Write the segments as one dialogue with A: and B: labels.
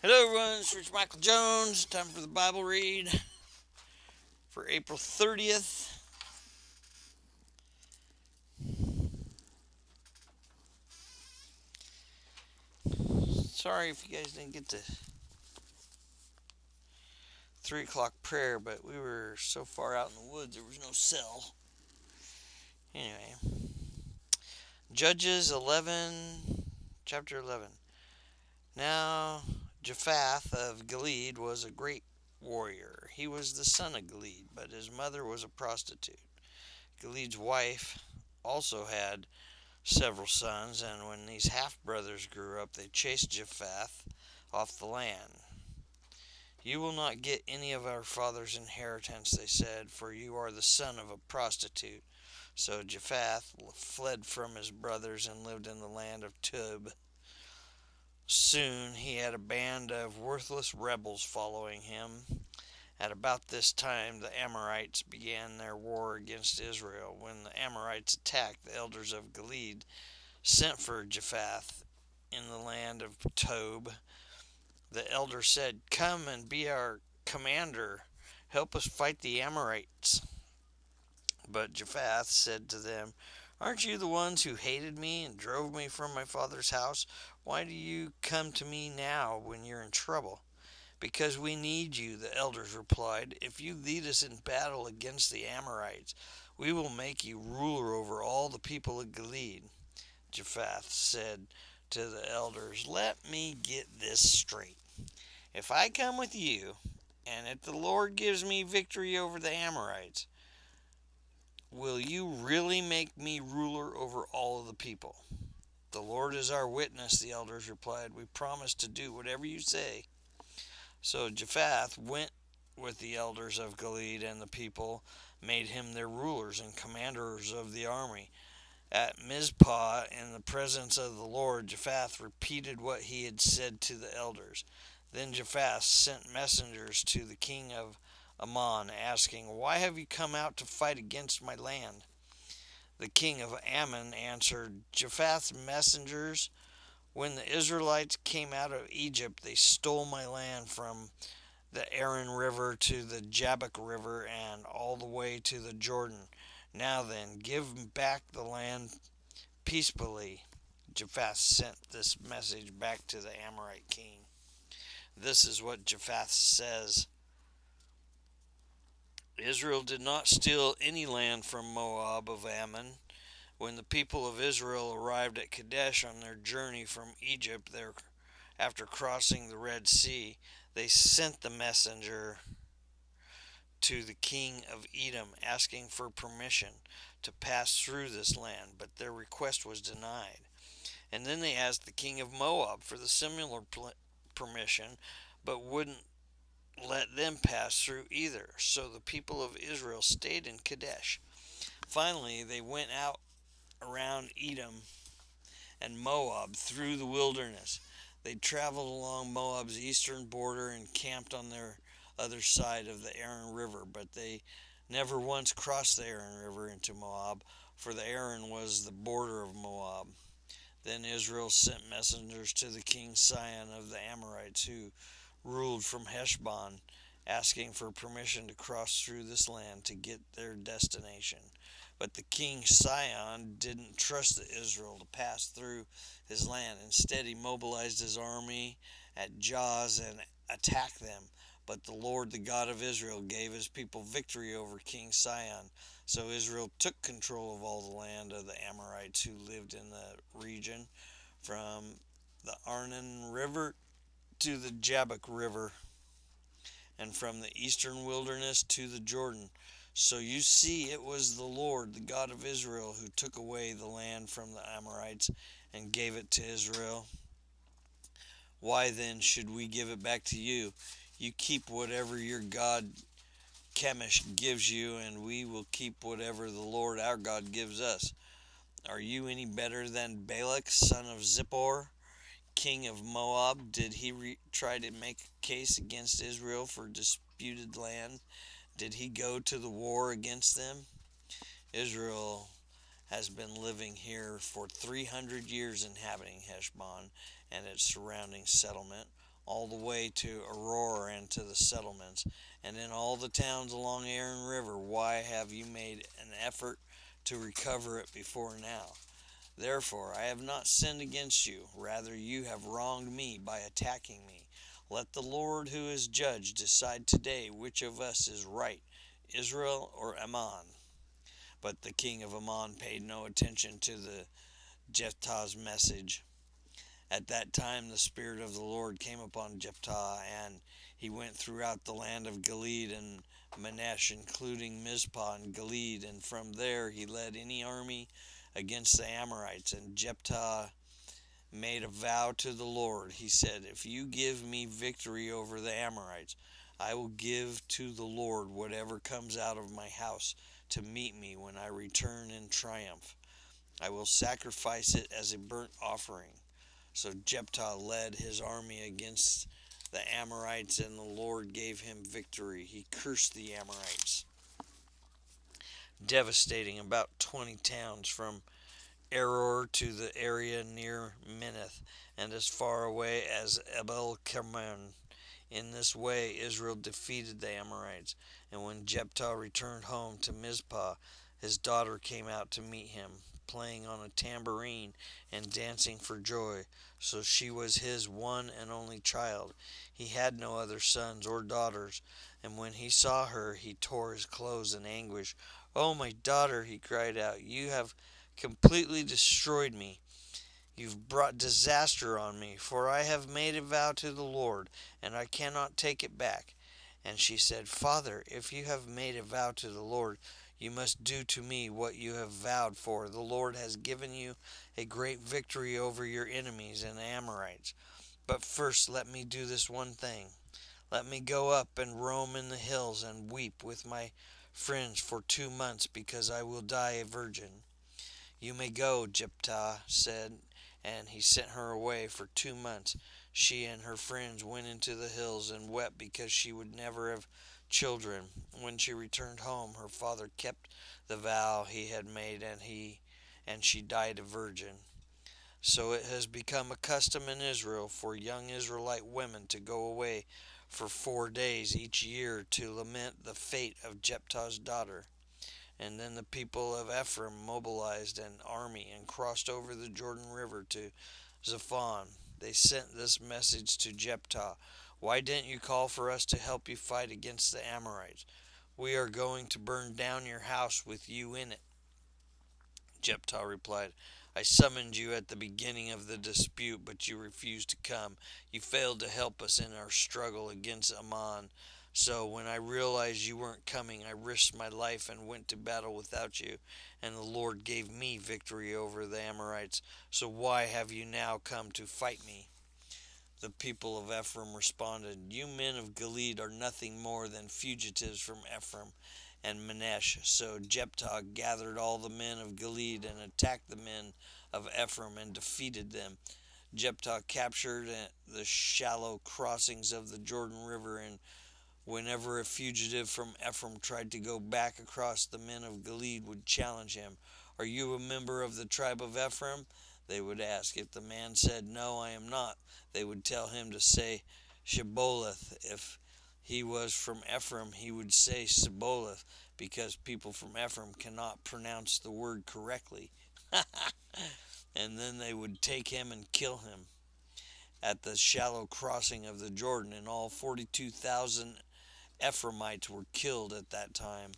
A: Hello, everyone. It's Rich Michael Jones. Time for the Bible read for April 30th. Sorry if you guys didn't get to 3 o'clock prayer, but we were so far out in the woods there was no cell. Anyway, Judges 11, chapter 11. Now, Jephthah of Gilead was a great warrior. He was the son of Gilead, but his mother was a prostitute. Gilead's wife also had several sons, and when these half brothers grew up, they chased Jephthah off the land. You will not get any of our father's inheritance, they said, for you are the son of a prostitute. So Jephthah fled from his brothers and lived in the land of Tob. Soon he had a band of worthless rebels following him. At about this time, the Amorites began their war against Israel. When the Amorites attacked, the elders of Gilead sent for Jephthah in the land of Tob. The elder said, "Come and be our commander. Help us fight the Amorites." But Jephthah said to them, "Aren't you the ones who hated me and drove me from my father's house? Why do you come to me now when you're in trouble?" "Because we need you," the elders replied. "If you lead us in battle against the Amorites, we will make you ruler over all the people of Gilead." Jephthah said to the elders, "Let me get this straight. If I come with you, and if the Lord gives me victory over the Amorites, will you really make me ruler over all of the people?" "The Lord is our witness," the elders replied. "We promise to do whatever you say." So Jephthah went with the elders of Gilead, and the people made him their rulers and commanders of the army. At Mizpah, in the presence of the Lord, Jephthah repeated what he had said to the elders. Then Jephthah sent messengers to the king of Ammon, asking, "Why have you come out to fight against my land?" The king of Ammon answered, "Jephthah's messengers, when the Israelites came out of Egypt, they stole my land from the Aran River to the Jabbok River and all the way to the Jordan. Now then, give back the land peaceably." Jephthah sent this message back to the Amorite king. This is what Jephthah says: "Israel did not steal any land from Moab of Ammon. When the people of Israel arrived at Kadesh on their journey from Egypt, after crossing the Red Sea, they sent the messenger to the king of Edom asking for permission to pass through this land, but their request was denied. And then they asked the king of Moab for the similar permission, but wouldn't let them pass through either. So the people of Israel stayed in Kadesh. Finally, they went out around Edom and Moab through the wilderness. They traveled along Moab's eastern border and camped on their other side of the Aran River, but they never once crossed the Aran River into Moab, for the Aran was the border of Moab. Then Israel sent messengers to the king Sihon of the Amorites, who ruled from Heshbon, asking for permission to cross through this land to get their destination. But the king Sihon didn't trust Israel to pass through his land. Instead, he mobilized his army at Jaws and attacked them. But the Lord, the God of Israel, gave his people victory over King Sihon. So Israel took control of all the land of the Amorites who lived in the region, from the Arnon River to the Jabbok River, and from the eastern wilderness to the Jordan. So you see, it was the Lord, the God of Israel, who took away the land from the Amorites and gave it to Israel. Why then should we give it back to you? You keep whatever your God Chemosh gives you, and we will keep whatever the Lord our God gives us. Are you any better than Balak, son of Zippor, king of Moab? Did he try to make a case against Israel for disputed land? Did he go to the war against them? Israel has been living here for 300 years, inhabiting Heshbon and its surrounding settlement, all the way to Aurora and to the settlements, and in all the towns along Aaron River. Why have you made an effort to recover it before now? Therefore, I have not sinned against you. Rather, you have wronged me by attacking me. Let the Lord who is judge decide today which of us is right, Israel or Ammon. But the king of Ammon paid no attention to the Jephthah's message. At that time the Spirit of the Lord came upon Jephthah, and he went throughout the land of Gilead and Manasseh, including Mizpah and Gilead, and from there he led any army against the Amorites. And Jephthah made a vow to the Lord. He said, "If you give me victory over the Amorites, I will give to the Lord whatever comes out of my house to meet me when I return in triumph. I will sacrifice it as a burnt offering." So Jephthah led his army against the Amorites, and the Lord gave him victory. He cursed the Amorites, devastating about 20 towns from Eror to the area near Minnith, and as far away as Abel Carmon. In this way Israel defeated the Amorites. And when Jephthah returned home to Mizpah, his daughter came out to meet him, playing on a tambourine and dancing for joy. So she was his one and only child. He had no other sons or daughters. And when he saw her, he tore his clothes in anguish. "Oh, my daughter," he cried out, "you have completely destroyed me. You've brought disaster on me, for I have made a vow to the Lord, and I cannot take it back." And she said, "Father, if you have made a vow to the Lord, you must do to me what you have vowed, for the Lord has given you a great victory over your enemies and the Amorites. But first let me do this one thing. Let me go up and roam in the hills and weep with my friends for 2 months, because I will die a virgin." "You may go," Jephthah said, and he sent her away for 2 months. She and her friends went into the hills and wept because she would never have children. When she returned home, her father kept the vow he had made, and she died a virgin. So it has become a custom in Israel for young Israelite women to go away for 4 days each year to lament the fate of Jephthah's daughter. And then the people of Ephraim mobilized an army and crossed over the Jordan River to Zaphon. They sent this message to Jephthah: "Why didn't you call for us to help you fight against the Amorites? We are going to burn down your house with you in it." Jephthah replied, "I summoned you at the beginning of the dispute, but you refused to come. You failed to help us in our struggle against Ammon. So when I realized you weren't coming, I risked my life and went to battle without you, and the Lord gave me victory over the Amorites. So why have you now come to fight me?" The people of Ephraim responded, "You men of Gilead are nothing more than fugitives from Ephraim and Manasseh." So Jephthah gathered all the men of Gilead and attacked the men of Ephraim and defeated them. Jephthah captured the shallow crossings of the Jordan River, and whenever a fugitive from Ephraim tried to go back across, the men of Gilead would challenge him. "Are you a member of the tribe of Ephraim?" they would ask. If the man said, "No, I am not," they would tell him to say Shibboleth. If he was from Ephraim, he would say Sibboleth, because people from Ephraim cannot pronounce the word correctly. And then they would take him and kill him. At the shallow crossing of the Jordan, in all 42,000 Ephraimites were killed at that time.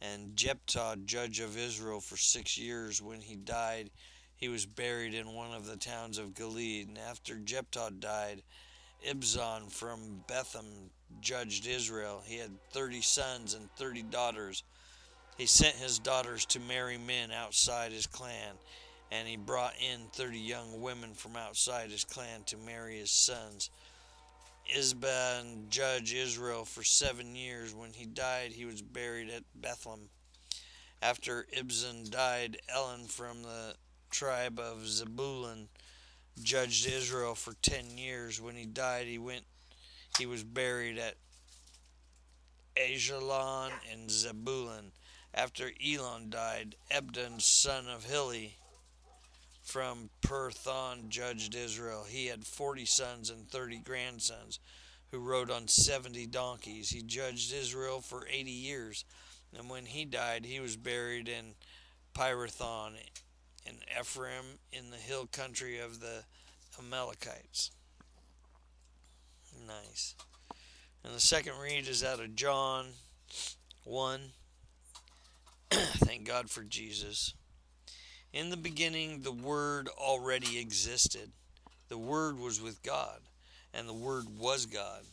A: And Jephthah, judge of Israel for 6 years, when he died, he was buried in one of the towns of Gilead. And after Jephthah died, Ibzan from Bethlehem judged Israel. He had 30 sons and 30 daughters. He sent his daughters to marry men outside his clan, and he brought in 30 young women from outside his clan to marry his sons. Ibzan judged Israel for 7 years. When he died, he was buried at Bethlehem. After Ibzan died, Elon from the tribe of Zebulun judged Israel for 10 years. When he died, he was buried at Ajalon in Zebulun. After Elon died, Ebdon, son of Hili, from Perthon judged Israel. He had 40 sons and 30 grandsons who rode on 70 donkeys. He judged Israel for 80 years. And when he died, he was buried in Pirathon in Ephraim in the hill country of the Amalekites. Nice. And the second read is out of John 1. Thank God for Jesus. In the beginning, the Word already existed. The Word was with God, and the Word was God.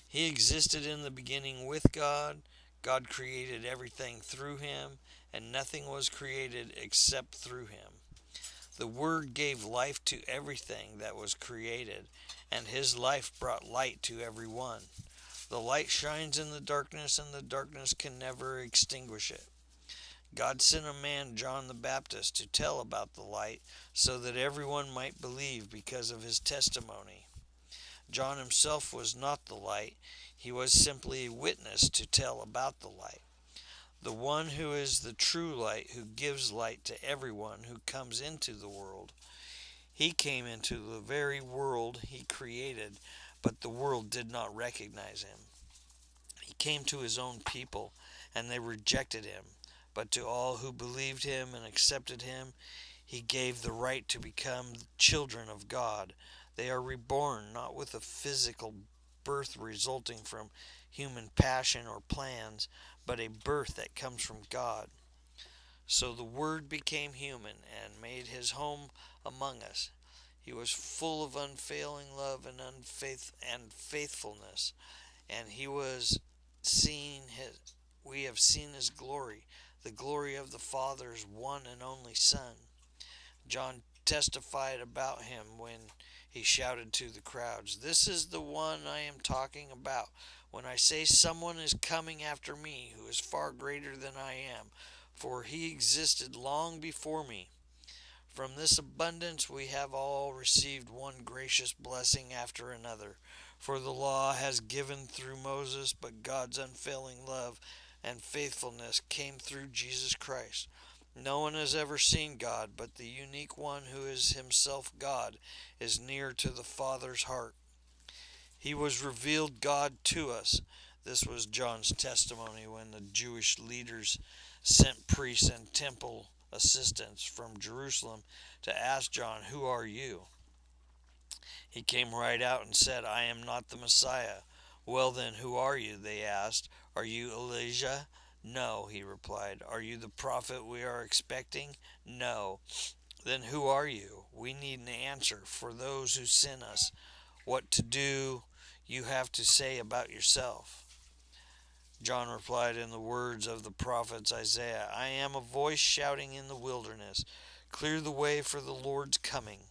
A: He existed in the beginning with God. God created everything through him, and nothing was created except through him. The Word gave life to everything that was created, and his life brought light to everyone. The light shines in the darkness, and the darkness can never extinguish it. God sent a man, John the Baptist, to tell about the light so that everyone might believe because of his testimony. John himself was not the light, he was simply a witness to tell about the light. The one who is the true light, who gives light to everyone who comes into the world. He came into the very world he created, but the world did not recognize him. He came to his own people, and they rejected him. But to all who believed him and accepted him, he gave the right to become children of God. They are reborn not with a physical birth resulting from human passion or plans, but a birth that comes from God. So the Word became human and made his home among us. He was full of unfailing love and faithfulness, and he was seen his we have seen his glory, the glory of the Father's one and only Son. John testified about him when he shouted to the crowds, "This is the one I am talking about when I say someone is coming after me who is far greater than I am, for he existed long before me." From this abundance we have all received one gracious blessing after another. For the law has given through Moses, but God's unfailing love and faithfulness came through Jesus Christ. No one has ever seen God, but the unique one who is himself God is near to the Father's heart. He was revealed God to us. This was John's testimony when the Jewish leaders sent priests and temple assistants from Jerusalem to ask John, "Who are you?" He came right out and said, "I am not the Messiah." "Well then, who are you?" they asked. "Are you Elijah?" "No," he replied. "Are you the prophet we are expecting?" "No." "Then who are you?" "We need an answer for those who sent us. What to do you have to say about yourself?" John replied in the words of the prophets Isaiah, "I am a voice shouting in the wilderness, 'Clear the way for the Lord's coming.'"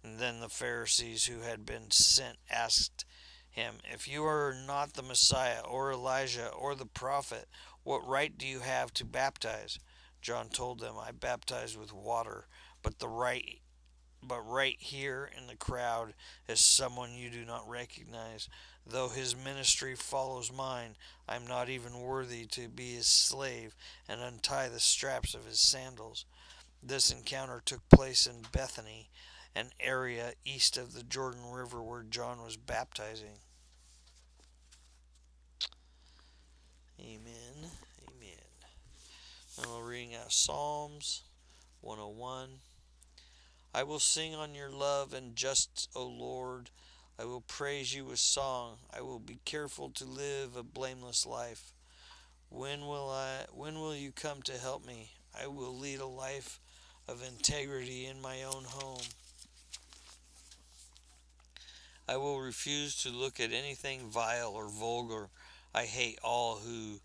A: And then the Pharisees who had been sent asked him, "If you are not the Messiah or Elijah or the prophet, what right do you have to baptize?" John told them, "I baptize with water, but right here in the crowd is someone you do not recognize. Though his ministry follows mine, I am not even worthy to be his slave and untie the straps of his sandals." This encounter took place in Bethany, an area east of the Jordan River where John was baptizing. Amen. Amen. Now we're reading out Psalms 101. "I will sing on your love and justice, O Lord. I will praise you with song. I will be careful to live a blameless life. When will you come to help me? I will lead a life of integrity in my own home. I will refuse to look at anything vile or vulgar. I hate all who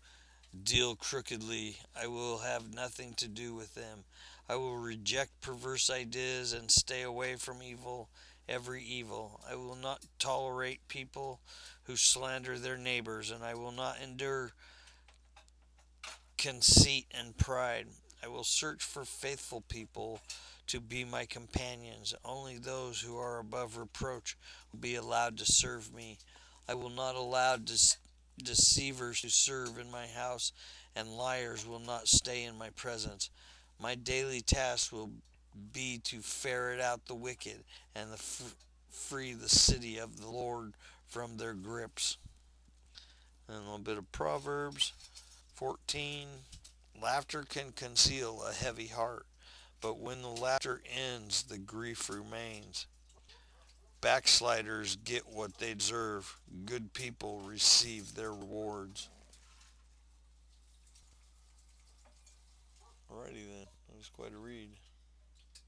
A: deal crookedly. I will have nothing to do with them. I will reject perverse ideas and stay away from every evil. I will not tolerate people who slander their neighbors, and I will not endure conceit and pride. I will search for faithful people to be my companions. Only those who are above reproach will be allowed to serve me. I will not allow deceivers to serve in my house, and liars will not stay in my presence. My daily task will be to ferret out the wicked and free the city of the Lord from their grips. And a little bit of Proverbs 14. Laughter can conceal a heavy heart, but when the laughter ends, the grief remains. Backsliders get what they deserve. Good people receive their rewards. Alrighty then. That was quite a read.